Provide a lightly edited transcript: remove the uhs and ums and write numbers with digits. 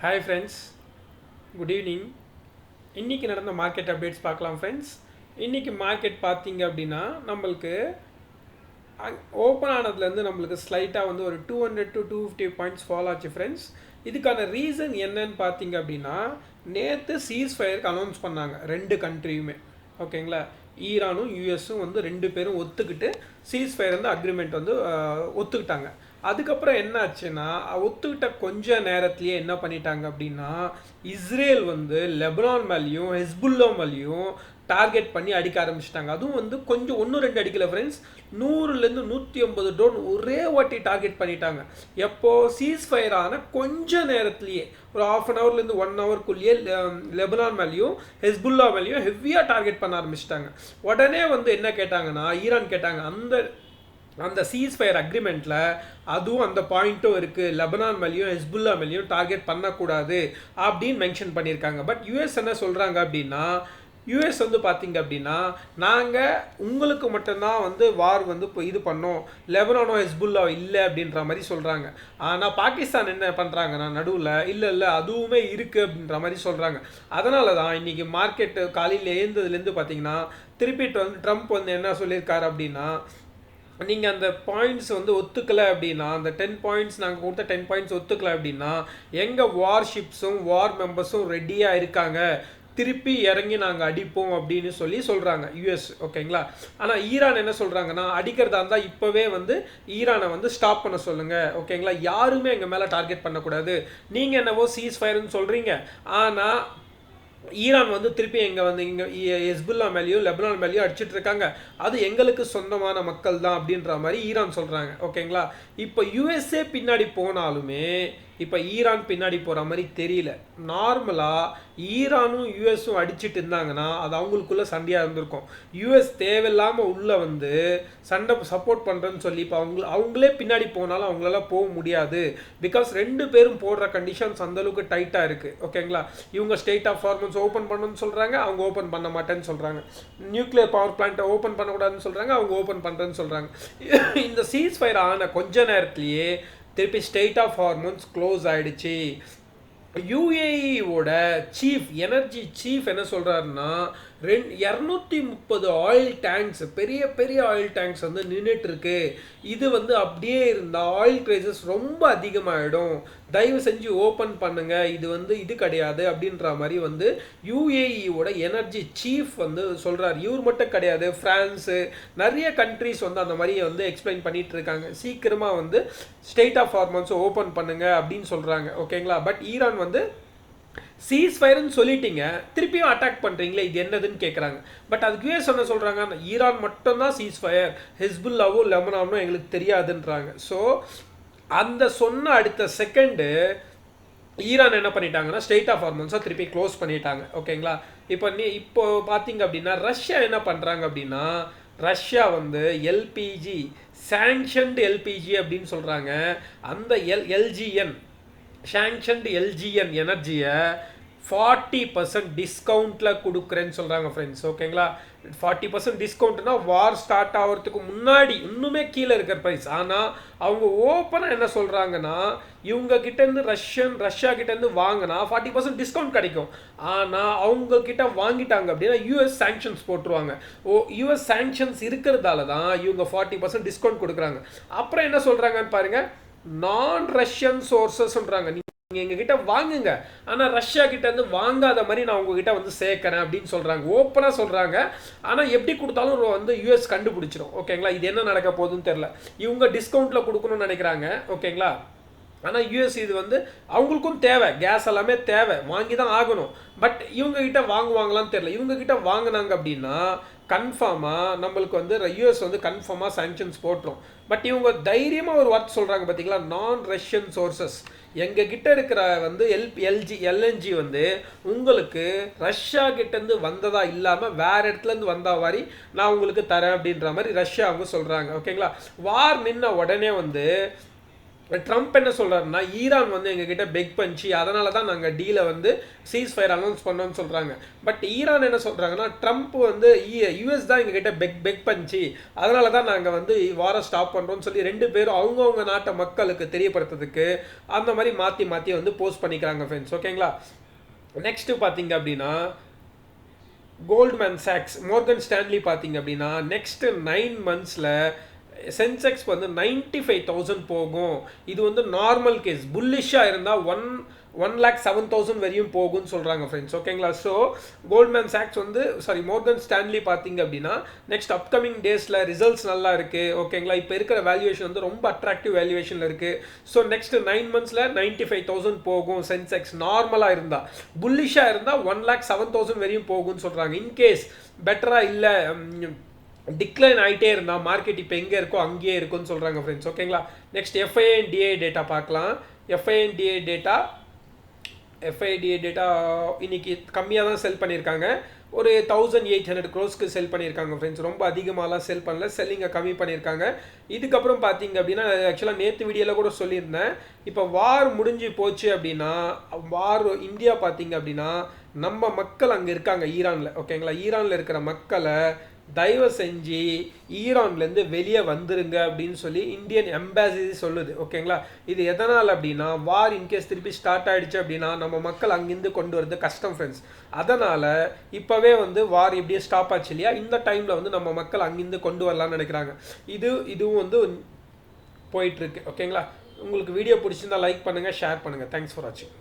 Hi friends, good evening. இன்றைக்கி நடந்த market updates பார்க்கலாம் ஃப்ரெண்ட்ஸ். இன்றைக்கி மார்க்கெட் பார்த்தீங்க அப்படின்னா நம்மளுக்கு ஓப்பன் ஆனதுலேருந்து நம்மளுக்கு ஸ்லைட்டாக வந்து ஒரு 200 to 250 பாயிண்ட்ஸ் ஃபால் ஆச்சு ஃப்ரெண்ட்ஸ். இதுக்கான ரீசன் என்னன்னு பார்த்தீங்க அப்படின்னா, நேற்று சீஸ் ஃபயருக்கு அனௌன்ஸ் பண்ணாங்க ரெண்டு கண்ட்ரியுமே. ஓகேங்களா, ஈரானும் யூஎஸும் வந்து ரெண்டு பேரும் ஒத்துக்கிட்டு சீஸ் ஃபயர் வந்து அக்ரிமெண்ட் வந்து ஒத்துக்கிட்டாங்க. அதுக்கப்புறம் என்ன ஆச்சுன்னா, ஒத்துக்கிட்ட கொஞ்ச நேரத்துலேயே என்ன பண்ணிட்டாங்க அப்படின்னா, இஸ்ரேல் வந்து லெபனான் மேலேயும் ஹெஸ்புல்லா மேலேயும் டார்கெட் பண்ணி அடிக்க ஆரம்பிச்சிட்டாங்க. அதுவும் வந்து கொஞ்சம் ஒன்று ரெண்டு அடிக்கல ஃப்ரெண்ட்ஸ், 100லேருந்து 150 ட்ரோன் ஒரே வாட்டி டார்கெட் பண்ணிட்டாங்க. எப்போது சீஸ் ஃபயர் ஆன கொஞ்ச நேரத்துலேயே ஒரு ½ அன் ஹவர்லேருந்து 1 ஹவர்க்குள்ளேயே லெபனான் மேலேயும் ஹெஸ்புல்லா மேலேயும் ஹெவியாக டார்கெட் பண்ண ஆரம்பிச்சிட்டாங்க. உடனே வந்து என்ன கேட்டாங்கன்னா, ஈரான் கேட்டாங்க, அந்த சீஸ் ஃபயர் அக்ரிமெண்ட்டில் அதுவும் அந்த பாயிண்ட்டும் இருக்குது, லெபனான் மேலேயும் ஹெஸ்புல்லா மேலேயும் டார்கெட் பண்ணக்கூடாது அப்படின்னு மென்ஷன் பண்ணியிருக்காங்க. பட் யூஎஸ் என்ன சொல்கிறாங்க அப்படின்னா, யூஎஸ் வந்து பார்த்தீங்க அப்படின்னா, நாங்கள் உங்களுக்கு மட்டும்தான் வந்து வார் வந்து இப்போ இது பண்ணோம், லெபனானோ ஹெஸ்புல்லா இல்லை அப்படின்ற மாதிரி சொல்கிறாங்க. ஆனால் பாகிஸ்தான் என்ன பண்ணுறாங்கன்னா நடுவில் இல்லை அதுவுமே இருக்குது அப்படின்ற மாதிரி சொல்கிறாங்க. அதனால தான் இன்றைக்கி மார்க்கெட்டு காலையில் எழுந்ததுலேருந்து பார்த்தீங்கன்னா திருப்பிட்டு வந்து ட்ரம்ப் வந்து என்ன சொல்லியிருக்காரு அப்படின்னா, நீங்கள் அந்த பாயிண்ட்ஸ் வந்து ஒத்துக்கலை அப்படின்னா, அந்த 10 பாயிண்ட்ஸ் நாங்கள் கொடுத்த 10 பாயிண்ட்ஸ் ஒத்துக்கலை அப்படின்னா, எங்கள் வார்ஷிப்ஸும் வார் மெம்பர்ஸும் ரெடியாக இருக்காங்க, திருப்பி இறங்கி நாங்கள் அடிப்போம் அப்படின்னு சொல்கிறாங்க யூஎஸ். ஓகேங்களா, ஆனால் ஈரான் என்ன சொல்கிறாங்கன்னா, அடிக்கிறதா இருந்தால் இப்போவே வந்து ஈரானை வந்து ஸ்டாப் பண்ண சொல்லுங்கள். ஓகேங்களா, யாருமே எங்கள் மேலே டார்கெட் பண்ணக்கூடாது. நீங்கள் என்னவோ சீஸ் ஃபயர்னு சொல்கிறீங்க, ஆனால் ஈரான் வந்து திருப்பி இங்கே ஹெஸ்புல்லா மேலேயும் லெபனான் மேலேயும் அடிச்சிட்டு இருக்காங்க, அது எங்களுக்கு சொந்தமான மக்கள் தான் அப்படின்ற மாதிரி ஈரான் சொல்கிறாங்க. ஓகேங்களா, இப்போ யூஎஸ்ஏ பின்னாடி போனாலுமே இப்போ ஈரான் பின்னாடி போகிற மாதிரி தெரியல. நார்மலாக ஈரானும் யூஎஸும் அடிச்சுட்டு இருந்தாங்கன்னா அது அவங்களுக்குள்ளே சண்டையாக இருந்திருக்கும். யூஎஸ் தேவையில்லாமல் உள்ளே வந்து சண்டை சப்போர்ட் பண்ணுறேன்னு சொல்லி இப்போ அவங்களே பின்னாடி போனாலும் அவங்களால போக முடியாது. பிகாஸ் ரெண்டு பேரும் போடுற கண்டிஷன்ஸ் அந்தளவுக்கு டைட்டாக இருக்குது. ஓகேங்களா, இவங்க ஸ்டேட் ஆஃப் ஹார்மோன்ஸ் ஓப்பன் பண்ணணும்னு சொல்கிறாங்க, அவங்க ஓப்பன் பண்ண மாட்டேன்னு சொல்கிறாங்க. நியூக்ளியர் பவர் பிளான்ட்டை ஓப்பன் பண்ணக்கூடாதுன்னு சொல்கிறாங்க, அவங்க ஓப்பன் பண்ணுறேன்னு சொல்கிறாங்க. இந்த சீஸ் ஃபயர் ஆன கொஞ்ச நேரத்துலேயே திருப்பி ஸ்டேட் ஆஃப் ஹார்மோன்ஸ் க்ளோஸ் ஆகிடுச்சு. யுஏஇயோட சீஃப் எனர்ஜி சீஃப் என்ன சொல்கிறாருன்னா, 230 ஆயில் டேங்க்ஸ், பெரிய பெரிய ஆயில் டேங்க்ஸ் வந்து நின்றுட்டு இருக்கு. இது வந்து அப்படியே இருந்தால் ஆயில் ப்ரைஸஸ் ரொம்ப அதிகமாகிடும், தயவு செஞ்சு ஓப்பன் பண்ணுங்க, இது வந்து இது கிடையாது அப்படின்ற மாதிரி வந்து யுஏஇயோட எனர்ஜி சீஃப் வந்து சொல்கிறார். இவர் மட்டும் கிடையாது, ஃப்ரான்ஸு நிறைய கண்ட்ரிஸ் வந்து அந்த மாதிரி வந்து எக்ஸ்பிளைன் பண்ணிட்டு இருக்காங்க, சீக்கிரமாக வந்து ஸ்டேட் ஆஃப் ஹார்மோன்ஸை ஓப்பன் பண்ணுங்க அப்படின்னு சொல்கிறாங்க. ஓகேங்களா, பட் ஈரான் வந்து சீஸ் ஃபயர்னு சொல்லிட்டீங்க, திருப்பியும் அட்டாக் பண்ணுறீங்களே, இது என்னதுன்னு கேட்குறாங்க. பட் அதுக்கு யூஎஸ் என்ன சொல்கிறாங்க, ஈரான் மட்டும்தான் சீஸ் ஃபயர், ஹெஸ்புல்லாவோ லெபனானோ எங்களுக்கு தெரியாதுன்றாங்க. ஸோ அந்த சொன்ன அடுத்த செகண்டு ஈரான் என்ன பண்ணிட்டாங்கன்னா ஸ்டேட் ஆஃப் ஹார்மோன்ஸை திருப்பி க்ளோஸ் பண்ணிட்டாங்க. ஓகேங்களா, இப்போ பார்த்தீங்க அப்படின்னா ரஷ்யா என்ன பண்ணுறாங்க அப்படின்னா, ரஷ்யா வந்து எல்பிஜி சாங்ஷன்டு எல்பிஜி அப்படின்னு சொல்கிறாங்க. அந்த எல்ஜிஎன் சாங்ஷன்டு எல்ஜிஎன் எனர்ஜியை 40% டிஸ்கவுண்ட்டில் கொடுக்குறேன்னு சொல்கிறாங்க ஃப்ரெண்ட்ஸ். ஓகேங்களா, 40% டிஸ்கவுண்ட்னா வார் ஸ்டார்ட் ஆகிறதுக்கு முன்னாடி இன்னுமே கீழே இருக்கிற ப்ரைஸ். ஆனால் அவங்க ஓப்பனாக என்ன சொல்கிறாங்கன்னா, இவங்க கிட்டேருந்து ரஷ்யா கிட்டேருந்து வாங்கினா 40% டிஸ்கவுண்ட் கிடைக்கும். ஆனால் அவங்கக்கிட்ட வாங்கிட்டாங்க அப்படின்னா யூஎஸ் சாங்ஷன்ஸ் போட்டுருவாங்க. யூஎஸ் சாங்ஷன்ஸ் இருக்கிறதால தான் இவங்க 40% டிஸ்கவுண்ட் கொடுக்குறாங்க. அப்புறம் என்ன சொல்கிறாங்கன்னு பாருங்கள், நான் ரஷ்யன் சோர்ஸஸ்ன்றாங்க, நீங்கள் எங்ககிட்ட வாங்குங்க, ஆனால் ரஷ்யா கிட்ட இருந்து வாங்காத மாதிரி நான் உங்ககிட்ட வந்து சேர்க்குறேன் அப்படின்னு சொல்கிறாங்க, ஓப்பனாக சொல்கிறாங்க. ஆனால் எப்படி கொடுத்தாலும் வந்து யூஎஸ் கண்டுபிடிச்சிடும். ஓகேங்களா, இது என்ன நடக்க போகுதுன்னு தெரில, இவங்க டிஸ்கவுண்ட்டில் கொடுக்கணும்னு நினைக்கிறாங்க. ஓகேங்களா, ஆனால் யூஎஸ் இது வந்து அவங்களுக்கும் தேவை, கேஸ் எல்லாமே தேவை, வாங்கி தான் ஆகணும். பட் இவங்ககிட்ட வாங்குவாங்களான்னு தெரில. இவங்ககிட்ட வாங்கினாங்க அப்படின்னா கன்ஃபார்மாக நம்மளுக்கு வந்து யூஎஸ் வந்து கன்ஃபார்மாக சாங்ஷன்ஸ் போட்டுரும். பட் இவங்க தைரியமாக ஒரு வார்த்தை சொல்கிறாங்க பார்த்தீங்களா, நான் ரஷ்யன் சோர்சஸ், எங்கள் கிட்ட இருக்கிற வந்து எல்என்ஜி வந்து உங்களுக்கு ரஷ்யா கிட்டேருந்து வந்ததா இல்லாமல் வேறு இடத்துலேருந்து வந்தா மாதிரி நான் உங்களுக்கு தரேன் அப்படின்ற மாதிரி ரஷ்யா அவங்க சொல்கிறாங்க. ஓகேங்களா, வார் நின்ன உடனே வந்து ட்ரம்ப் என்ன சொல்கிறாருன்னா ஈரான் வந்து எங்ககிட்ட பெக் பண்ணிச்சு, அதனால தான் நாங்கள் டீலை வந்து சீஸ் ஃபயர் அனௌன்ஸ் பண்ணோன்னு சொல்கிறாங்க. பட் ஈரான் என்ன சொல்கிறாங்கன்னா ட்ரம்ப் வந்து யூஎஸ் தான் எங்ககிட்ட பெக் பண்ணிச்சு, அதனால தான் நாங்கள் வந்து வாரை ஸ்டாப் பண்ணுறோம்னு சொல்லி ரெண்டு பேரும் அவங்கவுங்க நாட்டை மக்களுக்கு தெரியப்படுத்துறதுக்கு அந்த மாதிரி மாற்றி மாற்றி வந்து போஸ்ட் பண்ணிக்கிறாங்க ஃப்ரெண்ட்ஸ். ஓகேங்களா. நெக்ஸ்ட்டு பார்த்தீங்க அப்படின்னா கோல்ட்மேன் சாக்ஸ், மோர்கன் ஸ்டான்லி பார்த்தீங்க அப்படின்னா நெக்ஸ்ட்டு 9 monthஸில் சென்செக்ஸ் வந்து 95,000 போகும். இது வந்து நார்மல் கேஸ். புல்லிஷாக இருந்தால் 1,07,000 வரையும் போகும்னு சொல்கிறாங்க ஃப்ரெண்ட்ஸ். ஓகேங்களா. ஸோ கோல்ட்மேன் சாக்ஸ் வந்து மோர்கன் ஸ்டான்லி பார்த்தீங்க அப்படின்னா நெக்ஸ்ட் அப்கமிங் டேஸில் ரிசல்ட்ஸ் நல்லா இருக்குது. ஓகேங்களா. இப்போ இருக்கிற வேல்யூவேஷன் வந்து ரொம்ப அட்ராக்டிவ் வேல்யூவேஷனில் இருக்குது. ஸோ நெக்ஸ்ட் 9 monthஸில் 95,000 போகும் சென்செக்ஸ் நார்மலாக இருந்தால். புல்லிஷாக இருந்தால் 1,07,000 வரையும் போகும்னு சொல்கிறாங்க. இன்கேஸ் பெட்டராக இல்லை, டிக்ளைன் ஆகிட்டே இருந்தால் மார்க்கெட் இப்போ எங்கே இருக்கோ அங்கேயே இருக்குன்னு சொல்கிறாங்க ஃப்ரெண்ட்ஸ். ஓகேங்களா. நெக்ஸ்ட் எஃப்ஐஎன்டிஏ டேட்டா பார்க்கலாம். எஃப்ஐஎன்டிஏ டேட்டா இன்னைக்கு கம்மியாக தான் செல் பண்ணியிருக்காங்க. ஒரு 1,800 crores செல் பண்ணியிருக்காங்க ஃப்ரெண்ட்ஸ். ரொம்ப அதிகமாகலாம் செல் பண்ணல, செல்லிங்கை கம்மி பண்ணியிருக்காங்க. இதுக்கப்புறம் பார்த்தீங்க அப்படின்னா ஆக்சுவலாக நேற்று வீடியோவில் கூட சொல்லியிருந்தேன், இப்போ வார் முடிஞ்சு போச்சு அப்படின்னா இந்தியா பார்த்தீங்க அப்படின்னா நம்ம மக்கள் அங்கே இருக்காங்க ஈரானில். ஓகேங்களா. ஈரானில் இருக்கிற மக்களை தயவு செஞ்சு ஈரான்லேருந்து வெளியே வந்துருங்க அப்படின்னு சொல்லி இந்தியன் எம்பாசி சொல்லுது. ஓகேங்களா. இது எதனால் அப்படின்னா வார் இன்கேஸ் திருப்பி ஸ்டார்ட் ஆகிடுச்சு அப்படின்னா நம்ம மக்கள் அங்கேருந்து கொண்டு வரது கஷ்டம் ஃப்ரெண்ட்ஸ். அதனால் இப்போவே வந்து வார் இப்படியே ஸ்டாப் ஆச்சு இல்லையா, இந்த டைமில் வந்து நம்ம மக்கள் அங்கேருந்து கொண்டு வரலான்னு நினைக்கிறாங்க. இதுவும் வந்து போயிட்டுருக்கு. ஓகேங்களா. உங்களுக்கு வீடியோ பிடிச்சிருந்தா லைக் பண்ணுங்கள், ஷேர் பண்ணுங்கள். தேங்க்ஸ் ஃபார் வாட்சிங்.